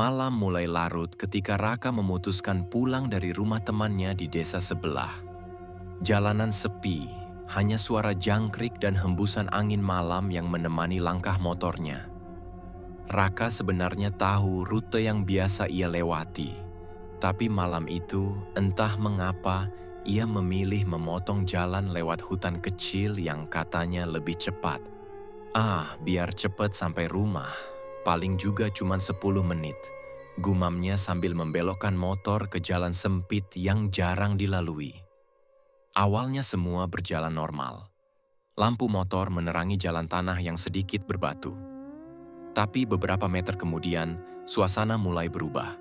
Malam mulai larut ketika Raka memutuskan pulang dari rumah temannya di desa sebelah. Jalanan sepi, hanya suara jangkrik dan hembusan angin malam yang menemani langkah motornya. Raka sebenarnya tahu rute yang biasa ia lewati, tapi malam itu entah mengapa ia memilih memotong jalan lewat hutan kecil yang katanya lebih cepat. Biar cepat sampai rumah. Paling juga cuma 10 menit, gumamnya sambil membelokkan motor ke jalan sempit yang jarang dilalui. Awalnya semua berjalan normal. Lampu motor menerangi jalan tanah yang sedikit berbatu. Tapi beberapa meter kemudian, suasana mulai berubah.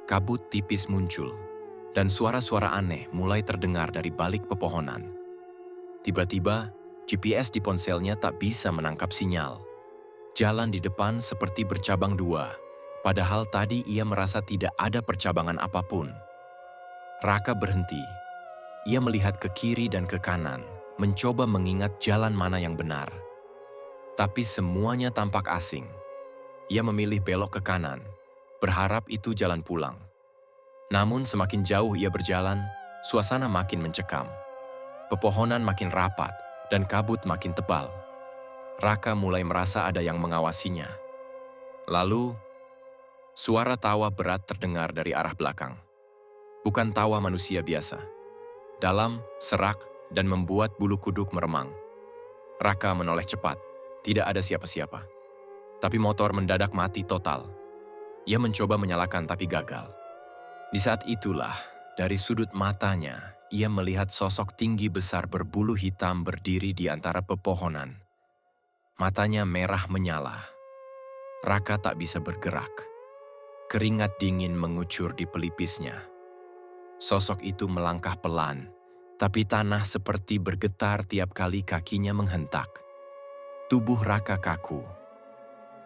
Kabut tipis muncul, dan suara-suara aneh mulai terdengar dari balik pepohonan. Tiba-tiba, GPS di ponselnya tak bisa menangkap sinyal. Jalan di depan seperti bercabang dua, padahal tadi ia merasa tidak ada percabangan apapun. Raka berhenti. Ia melihat ke kiri dan ke kanan, mencoba mengingat jalan mana yang benar. Tapi semuanya tampak asing. Ia memilih belok ke kanan, berharap itu jalan pulang. Namun semakin jauh ia berjalan, suasana makin mencekam. Pepohonan makin rapat dan kabut makin tebal. Raka mulai merasa ada yang mengawasinya. Lalu, suara tawa berat terdengar dari arah belakang. Bukan tawa manusia biasa. Dalam, serak, dan membuat bulu kuduk meremang. Raka menoleh cepat. Tidak ada siapa-siapa. Tapi motor mendadak mati total. Ia mencoba menyalakan tapi gagal. Di saat itulah, dari sudut matanya, ia melihat sosok tinggi besar berbulu hitam berdiri di antara pepohonan. Matanya merah menyala. Raka tak bisa bergerak. Keringat dingin mengucur di pelipisnya. Sosok itu melangkah pelan, tapi tanah seperti bergetar tiap kali kakinya menghentak. Tubuh Raka kaku.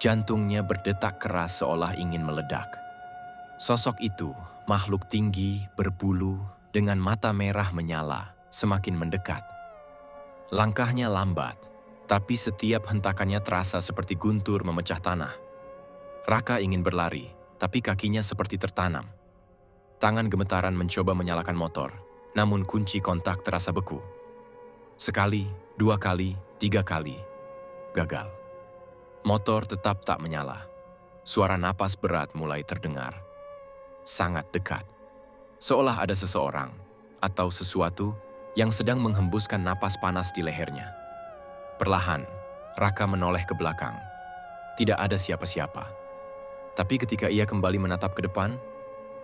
Jantungnya berdetak keras seolah ingin meledak. Sosok itu, makhluk tinggi, berbulu, dengan mata merah menyala, semakin mendekat. Langkahnya lambat, tapi setiap hentakannya terasa seperti guntur memecah tanah. Raka ingin berlari, tapi kakinya seperti tertanam. Tangan gemetaran mencoba menyalakan motor, namun kunci kontak terasa beku. Sekali, 2 kali, 3 kali. Gagal. Motor tetap tak menyala. Suara napas berat mulai terdengar. Sangat dekat. Seolah ada seseorang atau sesuatu yang sedang menghembuskan napas panas di lehernya. Perlahan, Raka menoleh ke belakang. Tidak ada siapa-siapa. Tapi ketika ia kembali menatap ke depan,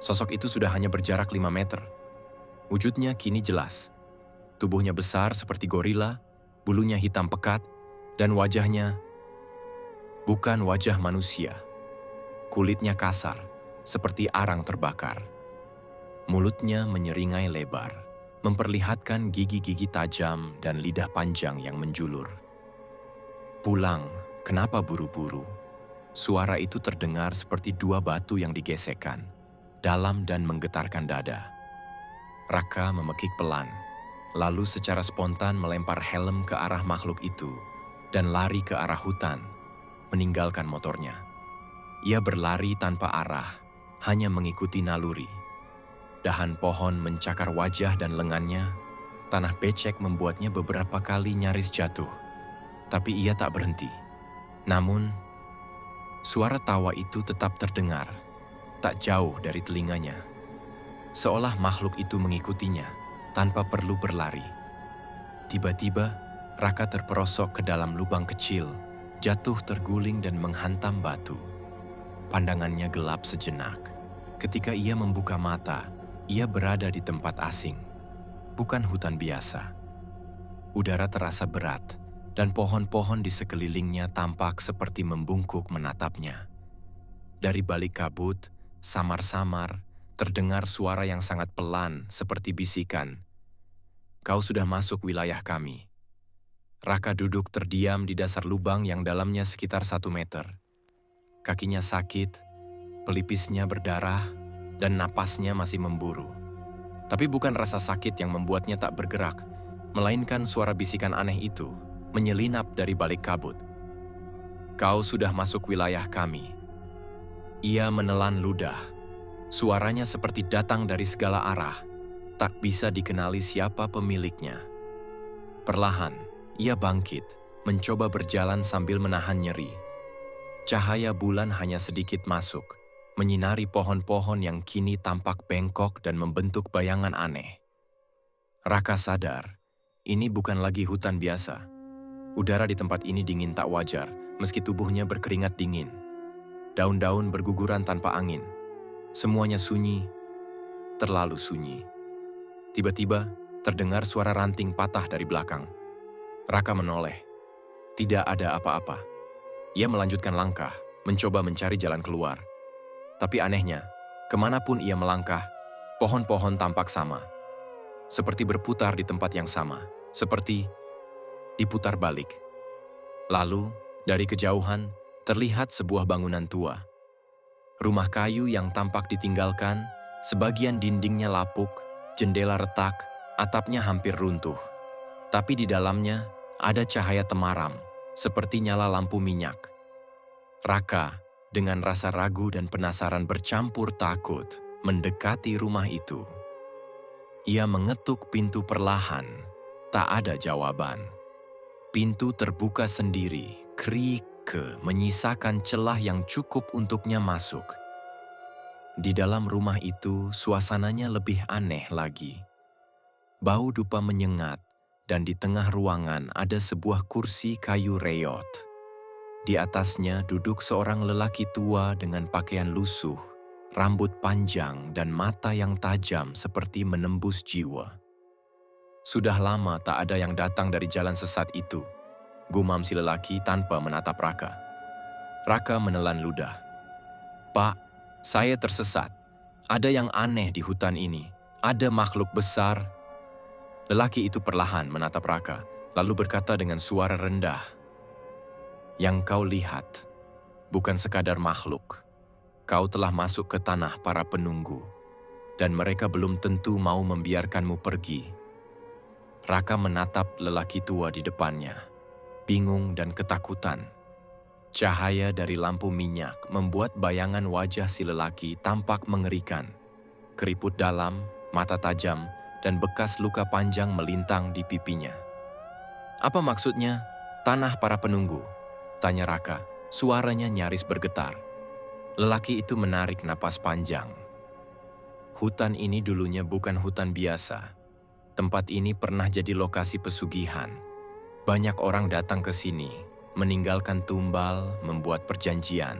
sosok itu sudah hanya berjarak 5 meter. Wujudnya kini jelas. Tubuhnya besar seperti gorila, bulunya hitam pekat, dan wajahnya bukan wajah manusia. Kulitnya kasar, seperti arang terbakar. Mulutnya menyeringai lebar, memperlihatkan gigi-gigi tajam dan lidah panjang yang menjulur. Pulang, kenapa buru-buru? Suara itu terdengar seperti 2 batu yang digesekkan, dalam dan menggetarkan dada. Raka memekik pelan, lalu secara spontan melempar helm ke arah makhluk itu dan lari ke arah hutan, meninggalkan motornya. Ia berlari tanpa arah, hanya mengikuti naluri. Dahan pohon mencakar wajah dan lengannya, tanah becek membuatnya beberapa kali nyaris jatuh. Tapi ia tak berhenti. Namun, suara tawa itu tetap terdengar, tak jauh dari telinganya. Seolah makhluk itu mengikutinya, tanpa perlu berlari. Tiba-tiba, Raka terperosok ke dalam lubang kecil, jatuh terguling dan menghantam batu. Pandangannya gelap sejenak. Ketika ia membuka mata, ia berada di tempat asing, bukan hutan biasa. Udara terasa berat, dan pohon-pohon di sekelilingnya tampak seperti membungkuk menatapnya. Dari balik kabut, samar-samar, terdengar suara yang sangat pelan seperti bisikan. "Kau sudah masuk wilayah kami." Raka duduk terdiam di dasar lubang yang dalamnya sekitar 1 meter. Kakinya sakit, pelipisnya berdarah, dan napasnya masih memburu. Tapi bukan rasa sakit yang membuatnya tak bergerak, melainkan suara bisikan aneh itu menyelinap dari balik kabut. "Kau sudah masuk wilayah kami." Ia menelan ludah. Suaranya seperti datang dari segala arah. Tak bisa dikenali siapa pemiliknya. Perlahan, ia bangkit, mencoba berjalan sambil menahan nyeri. Cahaya bulan hanya sedikit masuk, menyinari pohon-pohon yang kini tampak bengkok dan membentuk bayangan aneh. Raka sadar, ini bukan lagi hutan biasa. Udara di tempat ini dingin tak wajar, meski tubuhnya berkeringat dingin. Daun-daun berguguran tanpa angin. Semuanya sunyi, terlalu sunyi. Tiba-tiba, terdengar suara ranting patah dari belakang. Raka menoleh. Tidak ada apa-apa. Ia melanjutkan langkah, mencoba mencari jalan keluar. Tapi anehnya, kemanapun ia melangkah, pohon-pohon tampak sama. Seperti berputar di tempat yang sama, seperti diputar balik. Lalu, dari kejauhan, terlihat sebuah bangunan tua. Rumah kayu yang tampak ditinggalkan, sebagian dindingnya lapuk, jendela retak, atapnya hampir runtuh. Tapi di dalamnya ada cahaya temaram, seperti nyala lampu minyak. Raka, dengan rasa ragu dan penasaran bercampur takut, mendekati rumah itu. Ia mengetuk pintu perlahan, tak ada jawaban. Pintu terbuka sendiri, krike, menyisakan celah yang cukup untuknya masuk. Di dalam rumah itu, suasananya lebih aneh lagi. Bau dupa menyengat, dan di tengah ruangan ada sebuah kursi kayu reot. Di atasnya duduk seorang lelaki tua dengan pakaian lusuh, rambut panjang dan mata yang tajam seperti menembus jiwa. Sudah lama tak ada yang datang dari jalan sesat itu, gumam si lelaki tanpa menatap Raka. Raka menelan ludah. "Pak, saya tersesat. Ada yang aneh di hutan ini. Ada makhluk besar." Lelaki itu perlahan menatap Raka, lalu berkata dengan suara rendah, "Yang kau lihat bukan sekadar makhluk. Kau telah masuk ke tanah para penunggu, dan mereka belum tentu mau membiarkanmu pergi." Raka menatap lelaki tua di depannya, bingung dan ketakutan. Cahaya dari lampu minyak membuat bayangan wajah si lelaki tampak mengerikan. Keriput dalam, mata tajam, dan bekas luka panjang melintang di pipinya. "Apa maksudnya, tanah para penunggu?" tanya Raka, suaranya nyaris bergetar. Lelaki itu menarik napas panjang. "Hutan ini dulunya bukan hutan biasa. Tempat ini pernah jadi lokasi pesugihan. Banyak orang datang ke sini, meninggalkan tumbal, membuat perjanjian.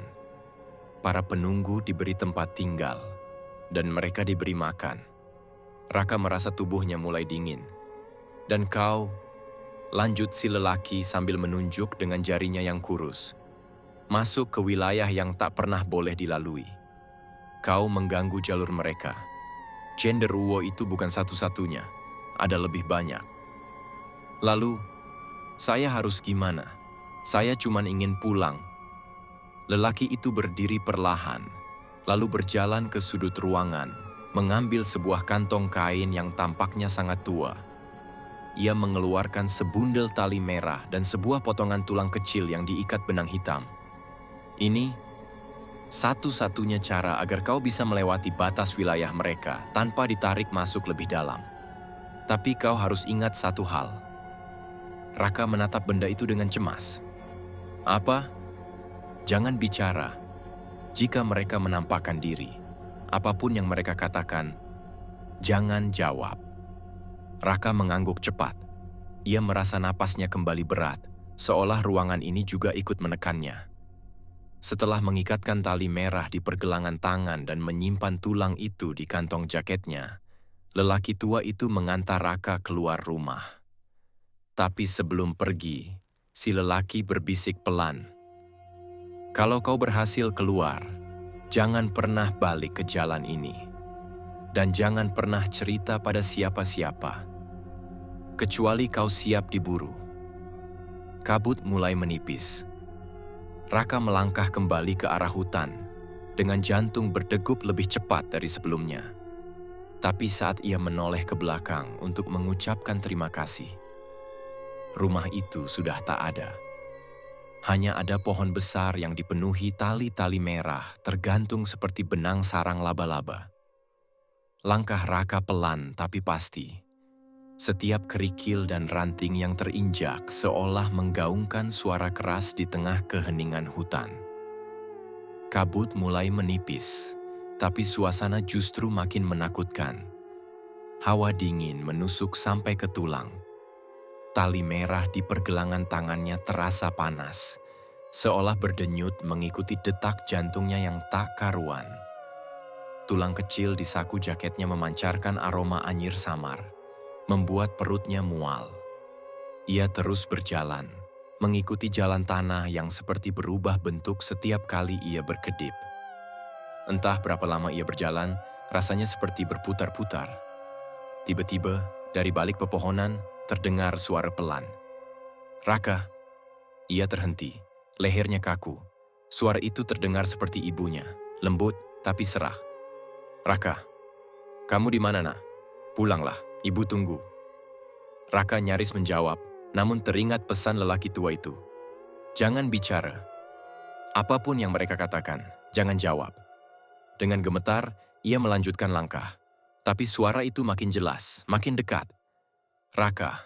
Para penunggu diberi tempat tinggal, dan mereka diberi makan." Raka merasa tubuhnya mulai dingin. "Dan kau," lanjut si lelaki sambil menunjuk dengan jarinya yang kurus, "masuk ke wilayah yang tak pernah boleh dilalui. Kau mengganggu jalur mereka. Genderuwo itu bukan satu-satunya, ada lebih banyak. Lalu, saya harus gimana? Saya cuma ingin pulang." Lelaki itu berdiri perlahan, lalu berjalan ke sudut ruangan, mengambil sebuah kantong kain yang tampaknya sangat tua. Ia mengeluarkan sebundel tali merah dan sebuah potongan tulang kecil yang diikat benang hitam. "Ini satu-satunya cara agar kau bisa melewati batas wilayah mereka tanpa ditarik masuk lebih dalam. Tapi kau harus ingat satu hal." Raka menatap benda itu dengan cemas. "Apa?" "Jangan bicara. Jika mereka menampakkan diri, apapun yang mereka katakan, jangan jawab." Raka mengangguk cepat. Ia merasa napasnya kembali berat, seolah ruangan ini juga ikut menekannya. Setelah mengikatkan tali merah di pergelangan tangan dan menyimpan tulang itu di kantong jaketnya, lelaki tua itu mengantar Raka keluar rumah. Tapi sebelum pergi, si lelaki berbisik pelan, "Kalau kau berhasil keluar, jangan pernah balik ke jalan ini. Dan jangan pernah cerita pada siapa-siapa. Kecuali kau siap diburu." Kabut mulai menipis. Raka melangkah kembali ke arah hutan, dengan jantung berdegup lebih cepat dari sebelumnya. Tapi saat ia menoleh ke belakang untuk mengucapkan terima kasih, rumah itu sudah tak ada. Hanya ada pohon besar yang dipenuhi tali-tali merah tergantung seperti benang sarang laba-laba. Langkah Raka pelan tapi pasti. Setiap kerikil dan ranting yang terinjak seolah menggaungkan suara keras di tengah keheningan hutan. Kabut mulai menipis, tapi suasana justru makin menakutkan. Hawa dingin menusuk sampai ke tulang. Tali merah di pergelangan tangannya terasa panas, seolah berdenyut mengikuti detak jantungnya yang tak karuan. Tulang kecil di saku jaketnya memancarkan aroma anyir samar, membuat perutnya mual. Ia terus berjalan, mengikuti jalan tanah yang seperti berubah bentuk setiap kali ia berkedip. Entah berapa lama ia berjalan, rasanya seperti berputar-putar. Tiba-tiba, dari balik pepohonan, terdengar suara pelan. "Raka!" Ia terhenti, lehernya kaku. Suara itu terdengar seperti ibunya, lembut tapi serah. "Raka, kamu di mana, nak? Pulanglah, ibu tunggu." Raka nyaris menjawab, namun teringat pesan lelaki tua itu. "Jangan bicara. Apapun yang mereka katakan, jangan jawab." Dengan gemetar, ia melanjutkan langkah. Tapi suara itu makin jelas, makin dekat. "Raka,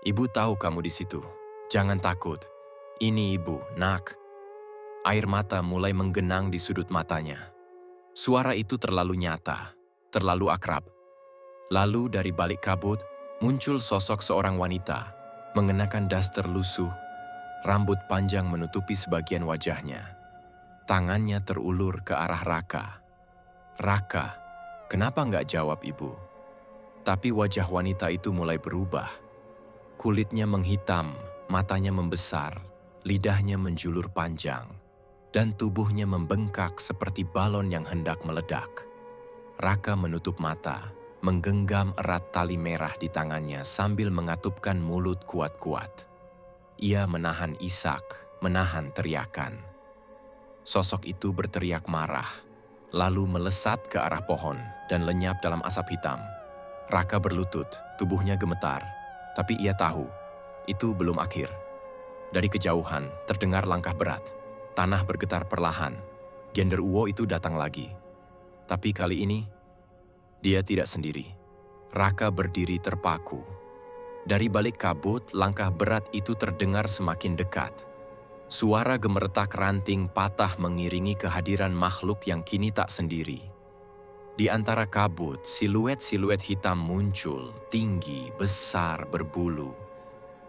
ibu tahu kamu di situ. Jangan takut. Ini ibu, nak." Air mata mulai menggenang di sudut matanya. Suara itu terlalu nyata, terlalu akrab. Lalu dari balik kabut, muncul sosok seorang wanita, mengenakan daster lusuh, rambut panjang menutupi sebagian wajahnya. Tangannya terulur ke arah Raka. "Raka, kenapa nggak jawab ibu?" Tapi wajah wanita itu mulai berubah. Kulitnya menghitam, matanya membesar, lidahnya menjulur panjang, dan tubuhnya membengkak seperti balon yang hendak meledak. Raka menutup mata, menggenggam erat tali merah di tangannya sambil mengatupkan mulut kuat-kuat. Ia menahan isak, menahan teriakan. Sosok itu berteriak marah, lalu melesat ke arah pohon dan lenyap dalam asap hitam. Raka berlutut, tubuhnya gemetar, tapi ia tahu, itu belum akhir. Dari kejauhan, terdengar langkah berat. Tanah bergetar perlahan. Genderuwo itu datang lagi. Tapi kali ini, dia tidak sendiri. Raka berdiri terpaku. Dari balik kabut, langkah berat itu terdengar semakin dekat. Suara gemeretak ranting patah mengiringi kehadiran makhluk yang kini tak sendiri. Di antara kabut, siluet-siluet hitam muncul, tinggi, besar, berbulu.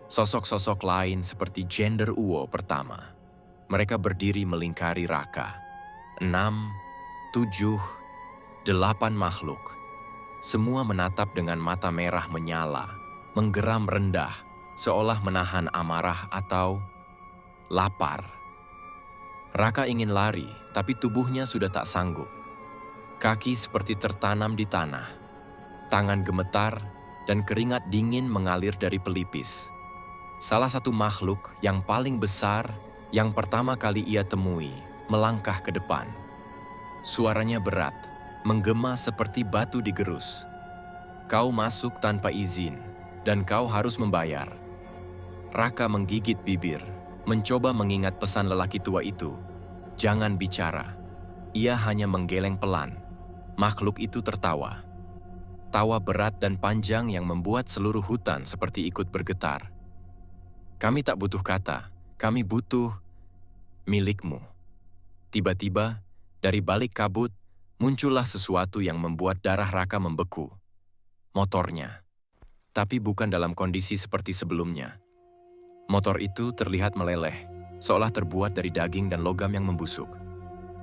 Sosok-sosok lain seperti Genderuwo pertama. Mereka berdiri melingkari Raka. 6, 7, 8 makhluk. Semua menatap dengan mata merah menyala, menggeram rendah, seolah menahan amarah atau lapar. Raka ingin lari, tapi tubuhnya sudah tak sanggup. Kaki seperti tertanam di tanah. Tangan gemetar dan keringat dingin mengalir dari pelipis. Salah satu makhluk yang paling besar yang pertama kali ia temui melangkah ke depan. Suaranya berat, menggema seperti batu digerus. "Kau masuk tanpa izin, dan kau harus membayar." Raka menggigit bibir, mencoba mengingat pesan lelaki tua itu. Jangan bicara. Ia hanya menggeleng pelan. Makhluk itu tertawa. Tawa berat dan panjang yang membuat seluruh hutan seperti ikut bergetar. "Kami tak butuh kata, kami butuh milikmu." Tiba-tiba, dari balik kabut, muncullah sesuatu yang membuat darah Raka membeku. Motornya. Tapi bukan dalam kondisi seperti sebelumnya. Motor itu terlihat meleleh, seolah terbuat dari daging dan logam yang membusuk.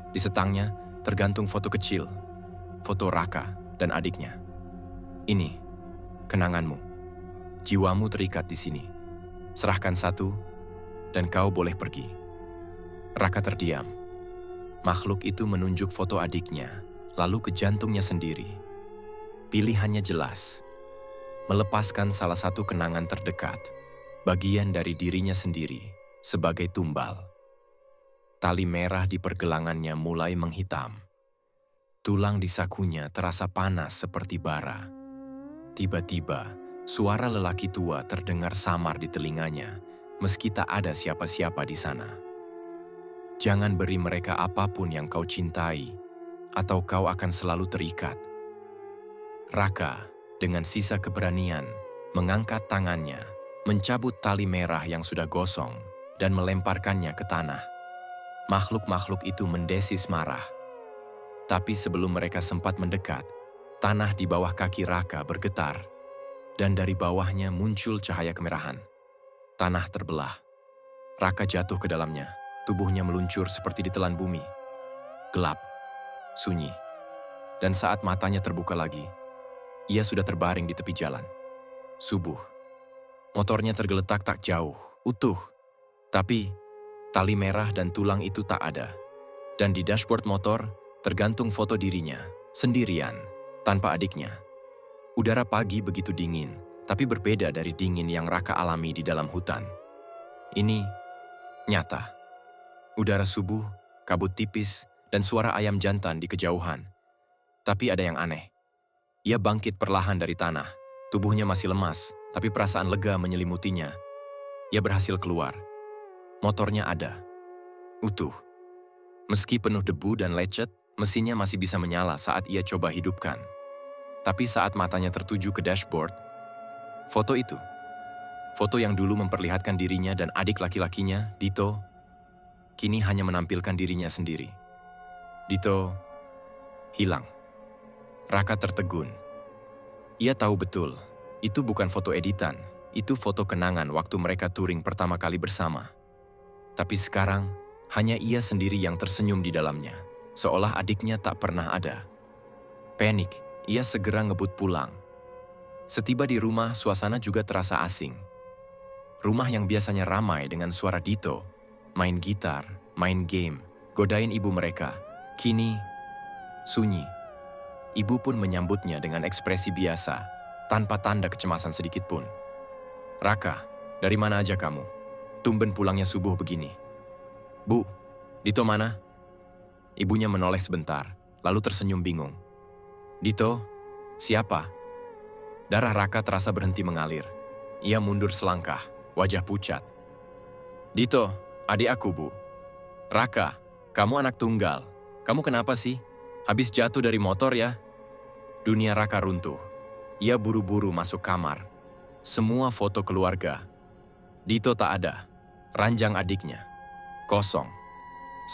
Di setangnya tergantung foto kecil, foto Raka dan adiknya. "Ini, kenanganmu. Jiwamu terikat di sini. Serahkan satu, dan kau boleh pergi." Raka terdiam. Makhluk itu menunjuk foto adiknya, lalu ke jantungnya sendiri. Pilihannya jelas. Melepaskan salah satu kenangan terdekat, bagian dari dirinya sendiri, sebagai tumbal. Tali merah di pergelangannya mulai menghitam. Tulang di sakunya terasa panas seperti bara. Tiba-tiba, suara lelaki tua terdengar samar di telinganya, meski tak ada siapa-siapa di sana. Jangan beri mereka apapun yang kau cintai, atau kau akan selalu terikat. Raka, dengan sisa keberanian, mengangkat tangannya, mencabut tali merah yang sudah gosong, dan melemparkannya ke tanah. Makhluk-makhluk itu mendesis marah. Tapi sebelum mereka sempat mendekat, tanah di bawah kaki Raka bergetar, dan dari bawahnya muncul cahaya kemerahan. Tanah terbelah. Raka jatuh ke dalamnya, tubuhnya meluncur seperti ditelan bumi. Gelap, sunyi, dan saat matanya terbuka lagi, ia sudah terbaring di tepi jalan. Subuh. Motornya tergeletak tak jauh, utuh. Tapi, tali merah dan tulang itu tak ada. Dan di dashboard motor, tergantung foto dirinya, sendirian, tanpa adiknya. Udara pagi begitu dingin, tapi berbeda dari dingin yang Raka alami di dalam hutan. Ini nyata. Udara subuh, kabut tipis, dan suara ayam jantan di kejauhan. Tapi ada yang aneh. Ia bangkit perlahan dari tanah. Tubuhnya masih lemas, tapi perasaan lega menyelimutinya. Ia berhasil keluar. Motornya ada. Utuh. Meski penuh debu dan lecet, mesinnya masih bisa menyala saat ia coba hidupkan. Tapi saat matanya tertuju ke dashboard, foto itu, foto yang dulu memperlihatkan dirinya dan adik laki-lakinya, Dito, kini hanya menampilkan dirinya sendiri. Dito hilang. Raka tertegun. Ia tahu betul, itu bukan foto editan, itu foto kenangan waktu mereka touring pertama kali bersama. Tapi sekarang, hanya ia sendiri yang tersenyum di dalamnya, seolah adiknya tak pernah ada. Panik, ia segera ngebut pulang. Setiba di rumah, suasana juga terasa asing. Rumah yang biasanya ramai dengan suara Dito, main gitar, main game, godain ibu mereka, kini sunyi. Ibu pun menyambutnya dengan ekspresi biasa, tanpa tanda kecemasan sedikit pun. Raka, dari mana aja kamu? Tumben pulangnya subuh begini. Bu, Dito mana? Ibunya menoleh sebentar, lalu tersenyum bingung. Dito, siapa? Darah Raka terasa berhenti mengalir. Ia mundur selangkah, wajah pucat. Dito, adik aku, Bu. Raka, kamu anak tunggal. Kamu kenapa sih? Habis jatuh dari motor ya? Dunia Raka runtuh. Ia buru-buru masuk kamar. Semua foto keluarga. Dito tak ada. Ranjang adiknya. Kosong.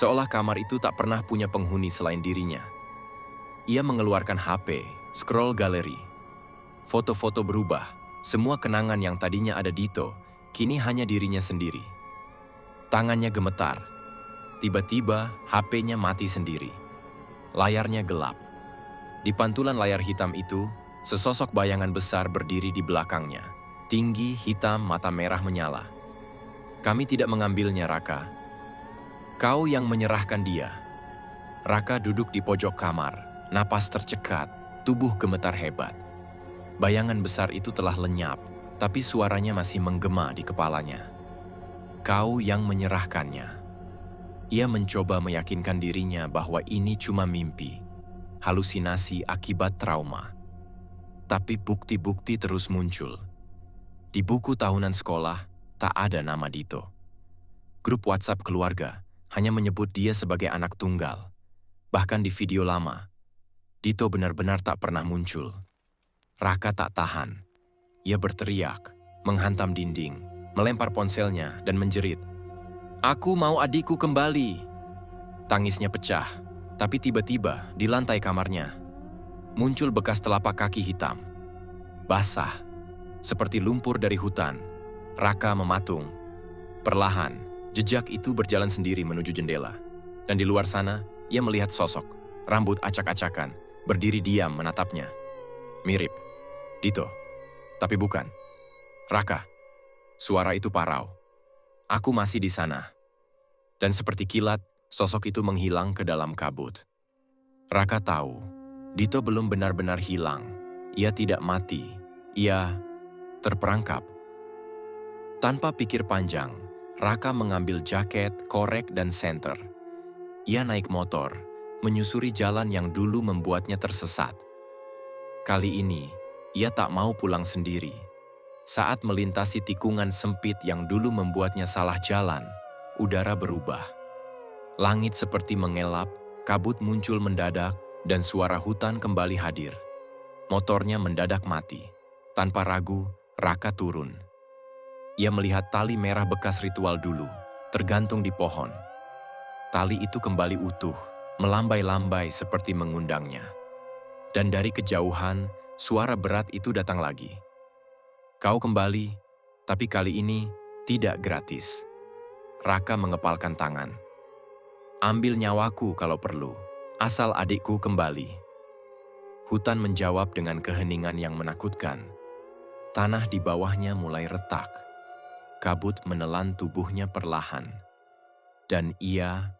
Seolah kamar itu tak pernah punya penghuni selain dirinya. Ia mengeluarkan HP, scroll galeri. Foto-foto berubah. Semua kenangan yang tadinya ada Dito, kini hanya dirinya sendiri. Tangannya gemetar. Tiba-tiba HP-nya mati sendiri. Layarnya gelap. Di pantulan layar hitam itu, sesosok bayangan besar berdiri di belakangnya. Tinggi, hitam, mata merah menyala. Kami tidak mengambilnya, Raka. Kau yang menyerahkan dia. Raka duduk di pojok kamar, napas tercekat, tubuh gemetar hebat. Bayangan besar itu telah lenyap, tapi suaranya masih menggema di kepalanya. Kau yang menyerahkannya. Ia mencoba meyakinkan dirinya bahwa ini cuma mimpi, halusinasi akibat trauma. Tapi bukti-bukti terus muncul. Di buku tahunan sekolah, tak ada nama Dito. Grup WhatsApp keluarga hanya menyebut dia sebagai anak tunggal. Bahkan di video lama, Dito benar-benar tak pernah muncul. Raka tak tahan. Ia berteriak, menghantam dinding, melempar ponselnya dan menjerit. Aku mau adikku kembali. Tangisnya pecah, tapi tiba-tiba di lantai kamarnya muncul bekas telapak kaki hitam. Basah, seperti lumpur dari hutan. Raka mematung. Perlahan, jejak itu berjalan sendiri menuju jendela. Dan di luar sana, ia melihat sosok, rambut acak-acakan, berdiri diam menatapnya. Mirip Dito, tapi bukan. Raka, suara itu parau. Aku masih di sana. Dan seperti kilat, sosok itu menghilang ke dalam kabut. Raka tahu, Dito belum benar-benar hilang. Ia tidak mati. Ia terperangkap. Tanpa pikir panjang, Raka mengambil jaket, korek, dan senter. Ia naik motor, menyusuri jalan yang dulu membuatnya tersesat. Kali ini, ia tak mau pulang sendiri. Saat melintasi tikungan sempit yang dulu membuatnya salah jalan, udara berubah. Langit seperti mengelap, kabut muncul mendadak, dan suara hutan kembali hadir. Motornya mendadak mati. Tanpa ragu, Raka turun. Ia melihat tali merah bekas ritual dulu, tergantung di pohon. Tali itu kembali utuh, melambai-lambai seperti mengundangnya. Dan dari kejauhan, suara berat itu datang lagi. Kau kembali, tapi kali ini tidak gratis. Raka mengepalkan tangan. Ambil nyawaku kalau perlu, asal adikku kembali. Hutan menjawab dengan keheningan yang menakutkan. Tanah di bawahnya mulai retak. Kabut menelan tubuhnya perlahan. Dan ia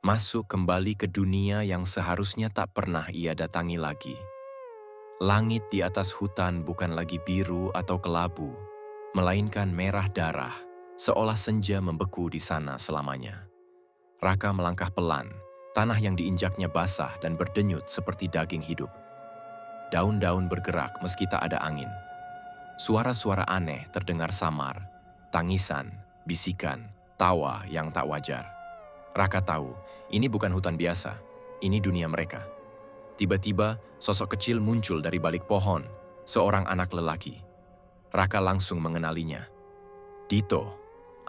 masuk kembali ke dunia yang seharusnya tak pernah ia datangi lagi. Langit di atas hutan bukan lagi biru atau kelabu, melainkan merah darah, seolah senja membeku di sana selamanya. Raka melangkah pelan, tanah yang diinjaknya basah dan berdenyut seperti daging hidup. Daun-daun bergerak meski tak ada angin. Suara-suara aneh terdengar samar, tangisan, bisikan, tawa yang tak wajar. Raka tahu, ini bukan hutan biasa, ini dunia mereka. Tiba-tiba, sosok kecil muncul dari balik pohon, seorang anak lelaki. Raka langsung mengenalinya. Dito,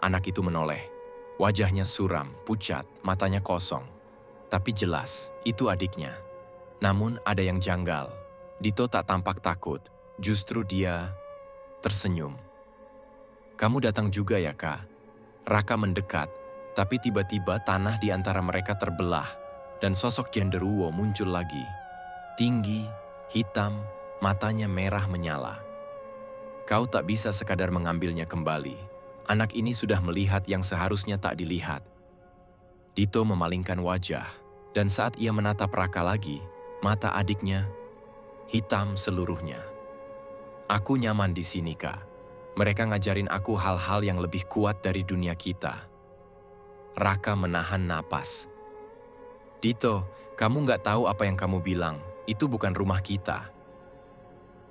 anak itu menoleh. Wajahnya suram, pucat, matanya kosong. Tapi jelas, itu adiknya. Namun ada yang janggal. Dito tak tampak takut, justru dia tersenyum. Kamu datang juga ya, Kak? Raka mendekat, tapi tiba-tiba tanah di antara mereka terbelah. Dan sosok genderuwo muncul lagi. Tinggi, hitam, matanya merah menyala. Kau tak bisa sekadar mengambilnya kembali. Anak ini sudah melihat yang seharusnya tak dilihat. Dito memalingkan wajah, dan saat ia menatap Raka lagi, mata adiknya hitam seluruhnya. Aku nyaman di sini, Kak. Mereka ngajarin aku hal-hal yang lebih kuat dari dunia kita. Raka menahan napas. Dito, kamu nggak tahu apa yang kamu bilang. Itu bukan rumah kita.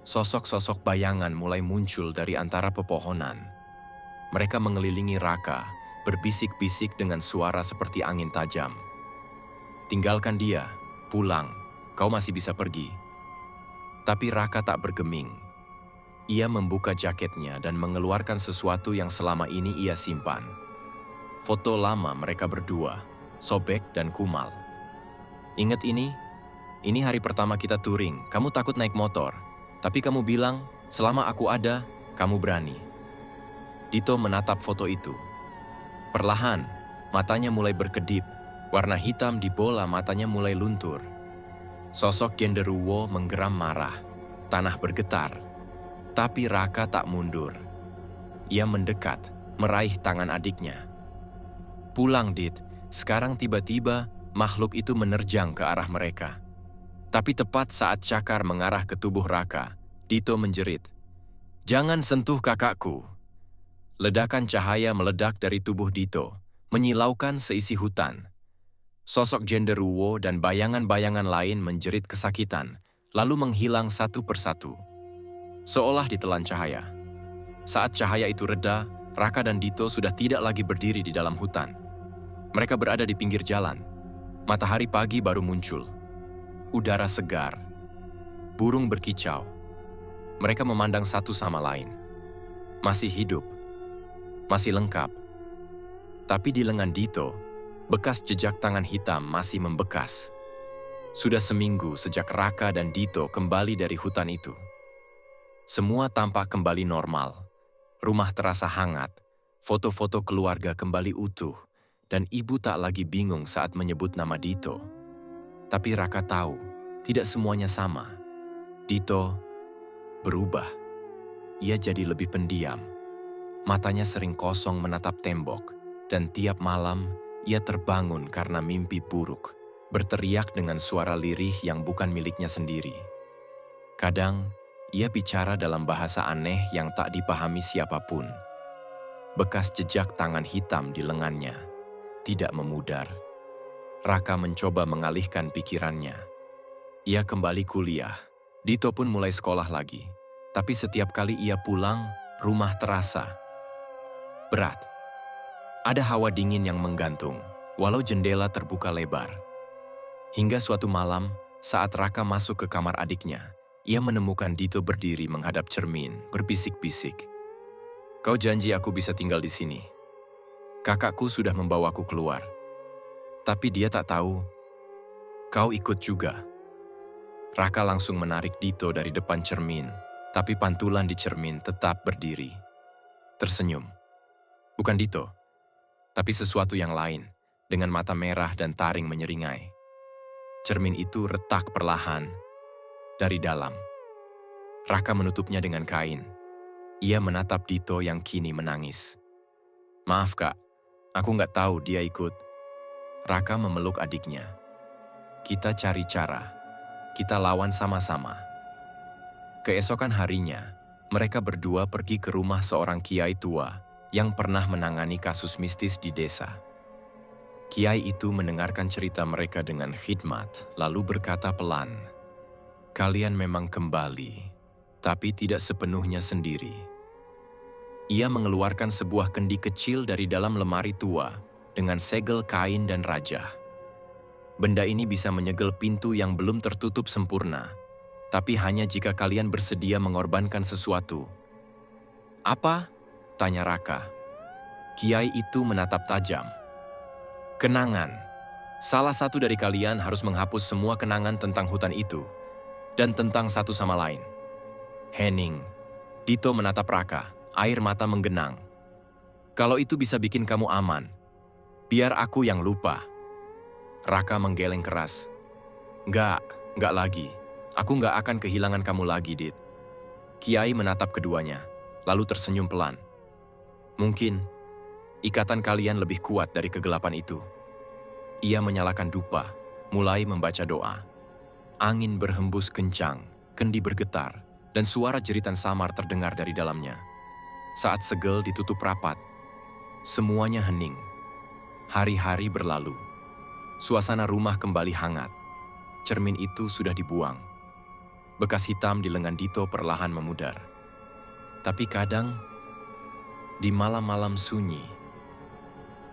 Sosok-sosok bayangan mulai muncul dari antara pepohonan. Mereka mengelilingi Raka, berbisik-bisik dengan suara seperti angin tajam. Tinggalkan dia, pulang, kau masih bisa pergi. Tapi Raka tak bergeming. Ia membuka jaketnya dan mengeluarkan sesuatu yang selama ini ia simpan. Foto lama mereka berdua, Sobek dan Kumal. Ingat ini? Ini hari pertama kita touring, kamu takut naik motor. Tapi kamu bilang, selama aku ada, kamu berani. Dito menatap foto itu. Perlahan, matanya mulai berkedip, warna hitam di bola matanya mulai luntur. Sosok genderuwo menggeram marah, tanah bergetar. Tapi Raka tak mundur. Ia mendekat, meraih tangan adiknya. Pulang, Dit. Sekarang tiba-tiba, makhluk itu menerjang ke arah mereka. Tapi tepat saat cakar mengarah ke tubuh Raka, Dito menjerit, "Jangan sentuh kakakku." Ledakan cahaya meledak dari tubuh Dito, menyilaukan seisi hutan. Sosok genderuwo dan bayangan-bayangan lain menjerit kesakitan, lalu menghilang satu persatu. Seolah ditelan cahaya. Saat cahaya itu reda, Raka dan Dito sudah tidak lagi berdiri di dalam hutan. Mereka berada di pinggir jalan. Matahari pagi baru muncul. Udara segar. Burung berkicau. Mereka memandang satu sama lain. Masih hidup. Masih lengkap. Tapi di lengan Dito, bekas jejak tangan hitam masih membekas. Sudah seminggu sejak Raka dan Dito kembali dari hutan itu. Semua tampak kembali normal. Rumah terasa hangat. Foto-foto keluarga kembali utuh. Dan ibu tak lagi bingung saat menyebut nama Dito. Tapi Raka tahu, tidak semuanya sama. Dito berubah. Ia jadi lebih pendiam. Matanya sering kosong menatap tembok, dan tiap malam ia terbangun karena mimpi buruk, berteriak dengan suara lirih yang bukan miliknya sendiri. Kadang, ia bicara dalam bahasa aneh yang tak dipahami siapapun. Bekas jejak tangan hitam di lengannya tidak memudar. Raka mencoba mengalihkan pikirannya. Ia kembali kuliah. Dito pun mulai sekolah lagi. Tapi setiap kali ia pulang, rumah terasa berat. Ada hawa dingin yang menggantung, walau jendela terbuka lebar. Hingga suatu malam, saat Raka masuk ke kamar adiknya, ia menemukan Dito berdiri menghadap cermin, berbisik-bisik. "Kau janji aku bisa tinggal di sini. Kakakku sudah membawaku keluar. Tapi dia tak tahu, kau ikut juga." Raka langsung menarik Dito dari depan cermin, tapi pantulan di cermin tetap berdiri. Tersenyum. Bukan Dito, tapi sesuatu yang lain, dengan mata merah dan taring menyeringai. Cermin itu retak perlahan dari dalam. Raka menutupnya dengan kain. Ia menatap Dito yang kini menangis. "Maaf kak, aku nggak tahu dia ikut." Raka memeluk adiknya. "Kita cari cara. Kita lawan sama-sama." Keesokan harinya, mereka berdua pergi ke rumah seorang kiai tua yang pernah menangani kasus mistis di desa. Kiai itu mendengarkan cerita mereka dengan khidmat, lalu berkata pelan, "Kalian memang kembali, tapi tidak sepenuhnya sendiri." Ia mengeluarkan sebuah kendi kecil dari dalam lemari tua dengan segel kain dan rajah. Benda ini bisa menyegel pintu yang belum tertutup sempurna, tapi hanya jika kalian bersedia mengorbankan sesuatu. "Apa?" tanya Raka. Kiai itu menatap tajam. "Kenangan. Salah satu dari kalian harus menghapus semua kenangan tentang hutan itu, dan tentang satu sama lain." "Henning." Dito menatap Raka, air mata menggenang. "Kalau itu bisa bikin kamu aman, biar aku yang lupa." Raka menggeleng keras. Nggak lagi. Aku nggak akan kehilangan kamu lagi, Dit." Kiai menatap keduanya, lalu tersenyum pelan. "Mungkin ikatan kalian lebih kuat dari kegelapan itu." Ia menyalakan dupa, mulai membaca doa. Angin berhembus kencang, kendi bergetar, dan suara jeritan samar terdengar dari dalamnya. Saat segel ditutup rapat, semuanya hening. Hari-hari berlalu. Suasana rumah kembali hangat. Cermin itu sudah dibuang. Bekas hitam di lengan Dito perlahan memudar. Tapi kadang, di malam-malam sunyi,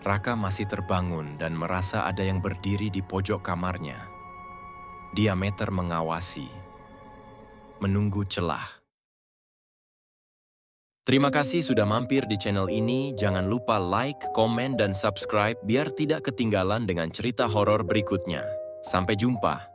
Raka masih terbangun dan merasa ada yang berdiri di pojok kamarnya. Diameter mengawasi, menunggu celah. Terima kasih sudah mampir di channel ini. Jangan lupa like, komen, dan subscribe biar tidak ketinggalan dengan cerita horor berikutnya. Sampai jumpa.